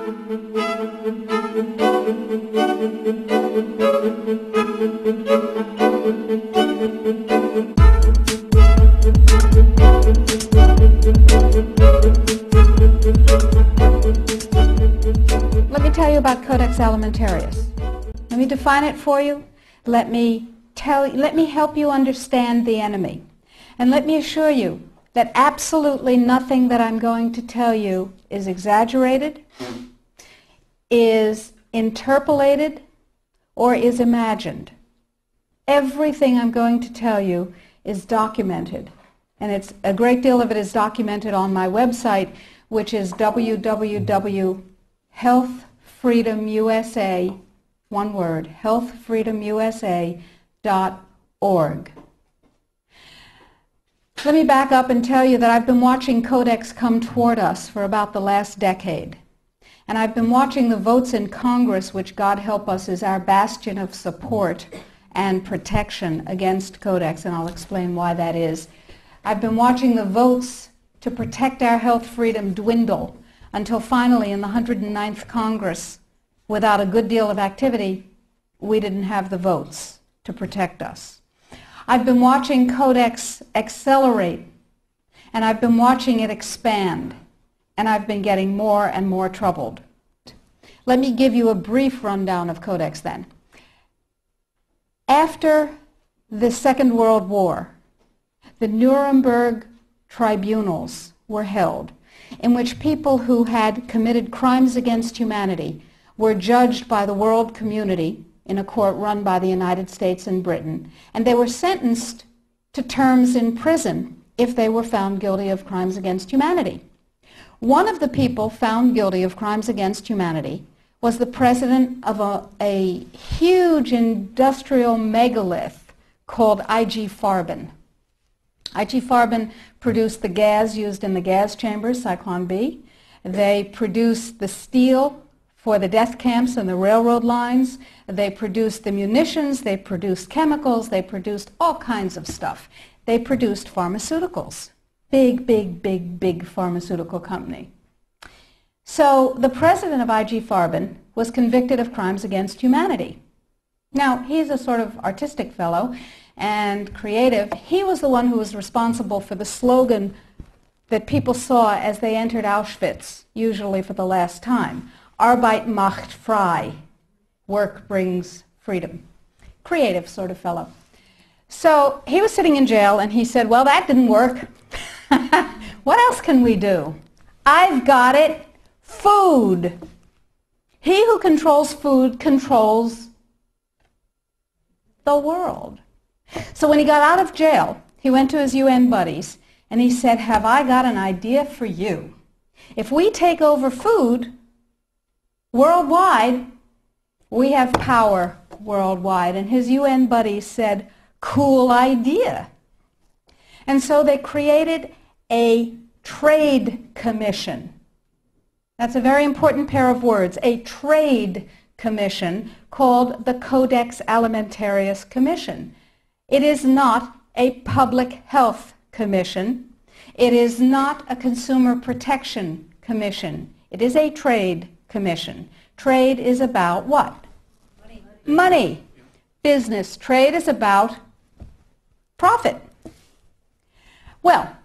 Let me tell you about Codex Alimentarius. Let me define it for you. Let me help you understand the enemy. And let me assure you that absolutely nothing that I'm going to tell you is exaggerated, is interpolated, or is imagined. Everything I'm going to tell you is documented. And a great deal of it is documented on my website, which is www.healthfreedomusa, one word, healthfreedomusa.org. Let me back up and tell you that I've been watching Codex come toward us for about the last decade. And I've been watching the votes in Congress, which, God help us, is our bastion of support and protection against Codex, and I'll explain why that is. I've been watching the votes to protect our health freedom dwindle until finally in the 109th Congress, without a good deal of activity, we didn't have the votes to protect us. I've been watching Codex accelerate, and I've been watching it expand, and I've been getting more and more troubled. Let me give you a brief rundown of Codex then. After the Second World War, the Nuremberg tribunals were held, in which people who had committed crimes against humanity were judged by the world community in a court run by the United States and Britain, and they were sentenced to terms in prison if they were found guilty of crimes against humanity. One of the people found guilty of crimes against humanity was the president of a huge industrial megalith called IG Farben. IG Farben produced the gas used in the gas chambers, Cyclone B. They produced the steel for the death camps and the railroad lines. They produced the munitions, they produced chemicals, they produced all kinds of stuff. They produced pharmaceuticals. Big, big, big, big pharmaceutical company. So the president of IG Farben was convicted of crimes against humanity. Now, he's a sort of artistic fellow and creative. He was the one who was responsible for the slogan that people saw as they entered Auschwitz, usually for the last time. Arbeit macht frei. Work brings freedom. Creative sort of fellow. So he was sitting in jail and he said, well, that didn't work. What else can we do? I've got it. Food. He who controls food controls the world. So when he got out of jail, he went to his UN buddies and he said, have I got an idea for you? If we take over food worldwide, we have power worldwide. And his UN buddies said, cool idea. And so they created a trade commission. That's a very important pair of words, a trade commission called the Codex Alimentarius Commission. It is not a public health commission. It is not a consumer protection commission. It is a trade commission. Trade is about what? Money. Business. Trade is about profit. Well,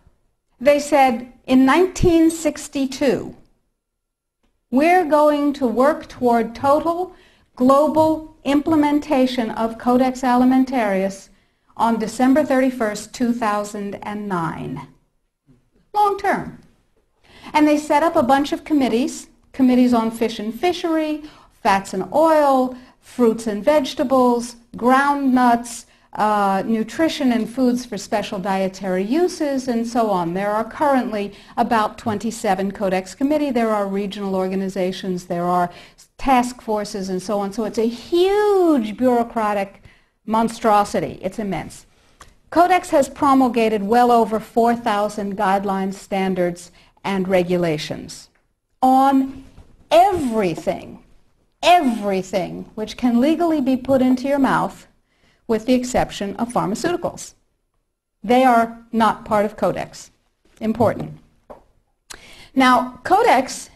they said in 1962, we're going to work toward total global implementation of Codex Alimentarius on December 31st, 2009. Long term. And they set up a bunch of committees on fish and fishery, fats and oil, fruits and vegetables, ground nuts, nutrition and foods for special dietary uses, and so on. There are currently about 27 Codex committee. There are regional organizations. There are task forces and so on. So it's a huge bureaucratic monstrosity. It's immense. Codex has promulgated well over 4,000 guidelines, standards, and regulations on everything which can legally be put into your mouth, with the exception of pharmaceuticals. They are not part of Codex. Important. Now, Codex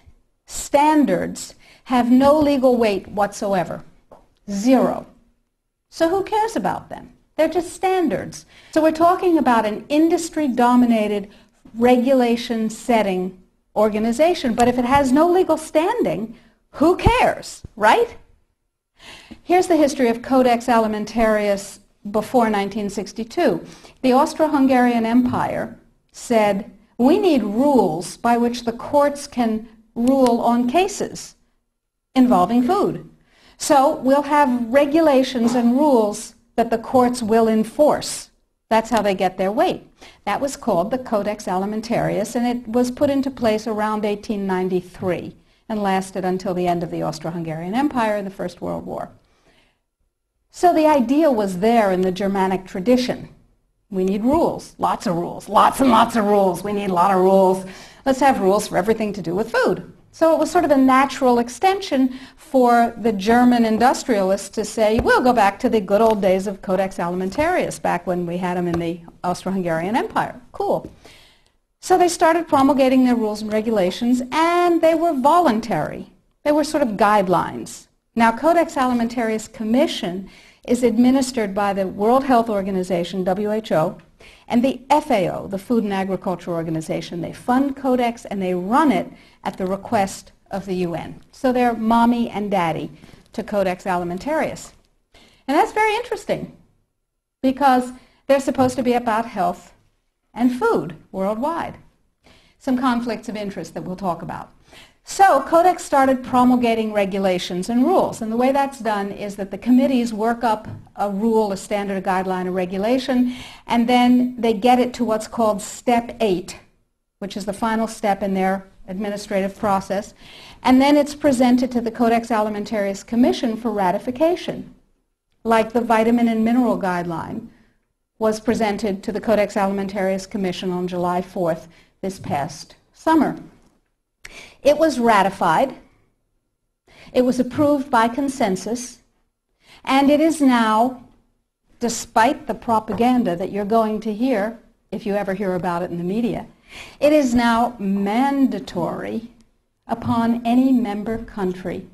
standards have no legal weight whatsoever. Zero. So who cares about them? They're just standards. So we're talking about an industry-dominated, regulation-setting organization. But if it has no legal standing, who cares, right? Here's the history of Codex Alimentarius before 1962. The Austro-Hungarian Empire said, we need rules by which the courts can rule on cases involving food. So we'll have regulations and rules that the courts will enforce. That's how they get their weight. That was called the Codex Alimentarius, and it was put into place around 1893 and lasted until the end of the Austro-Hungarian Empire in the First World War. So the idea was there in the Germanic tradition. We need rules, lots of rules, lots and lots of rules. We need a lot of rules. Let's have rules for everything to do with food. So it was sort of a natural extension for the German industrialists to say, we'll go back to the good old days of Codex Alimentarius, back when we had them in the Austro-Hungarian Empire. Cool. So they started promulgating their rules and regulations, and they were voluntary. They were sort of guidelines. Now, Codex Alimentarius Commission is administered by the World Health Organization, WHO, and the FAO, the Food and Agriculture Organization. They fund Codex and they run it at the request of the UN. So they're mommy and daddy to Codex Alimentarius. And that's very interesting because they're supposed to be about health and food worldwide. Some conflicts of interest that we'll talk about. So Codex started promulgating regulations and rules, and the way that's done is that the committees work up a rule, a standard, a guideline, a regulation, and then they get it to what's called Step 8, which is the final step in their administrative process, and then it's presented to the Codex Alimentarius Commission for ratification, like the vitamin and mineral guideline was presented to the Codex Alimentarius Commission on July 4th this past summer. It was ratified, it was approved by consensus, and it is now, despite the propaganda that you're going to hear, if you ever hear about it in the media, it is now mandatory upon any member country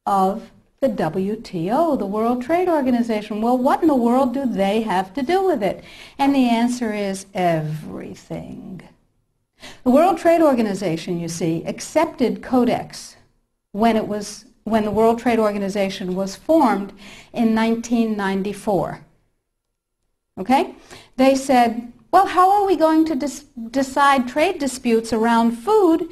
of the WTO, the World Trade Organization. Well, what in the world do they have to do with it? And the answer is everything. The World Trade Organization, you see, accepted Codex when the World Trade Organization was formed in 1994. Okay? They said, well, how are we going to decide trade disputes around food